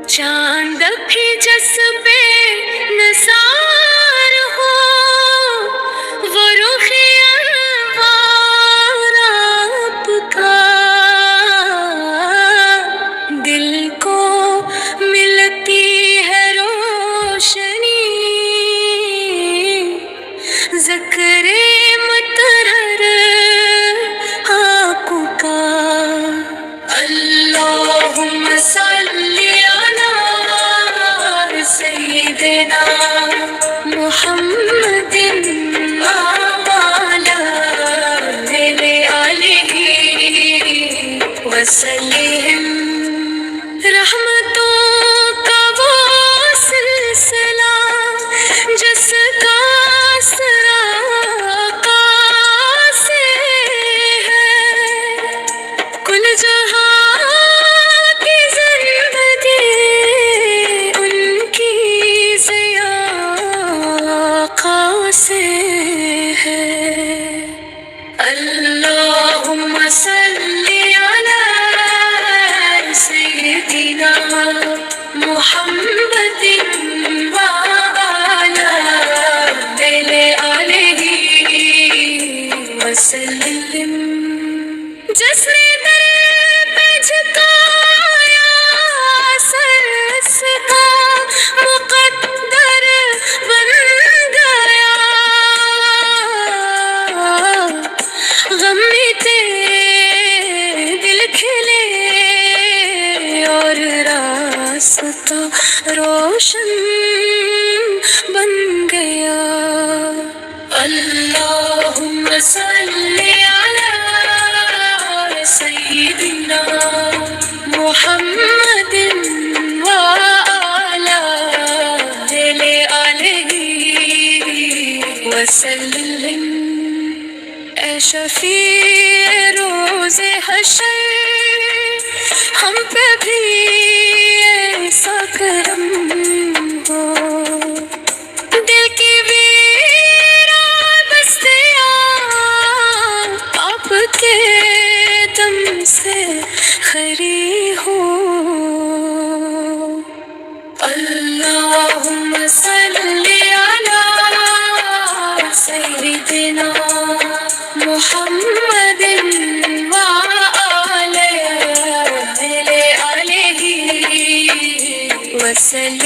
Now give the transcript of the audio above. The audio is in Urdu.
چاند بھی جس پہ نثار ہو، وہ رخ انوار آپ کا، دل کو ملتی ہے روشنی ذکر مطہر آپ کا۔ اللہم صلی علی سیدنا محمد وعلی آلہ وسلم۔ رحمتوں کا وہ سلسلہ جس کا آسرا آقا سے ہے، کل جہاں کی زندگی ان کی ضیاء آقا سے ہے۔ اللہم صلی علی سیدنا محمد وعلی آلہ وسلم۔ جس نے در پہ جھکایا سر، اس کا مقدر بن گیا، غم مٹے دل کھلے اور راستہ روشن بن گیا۔ اللہم صلی علی سیدنا محمد وعلی آلہ وسلم۔ اے شفیع روز حشر، ہم پہ بھی ایسا کرم ہو، دل کی ویران بستیاں آپ کے دم سے خری ہو۔ اللہم صلی علی سیدنا محمد وعلی آلہ وسلم۔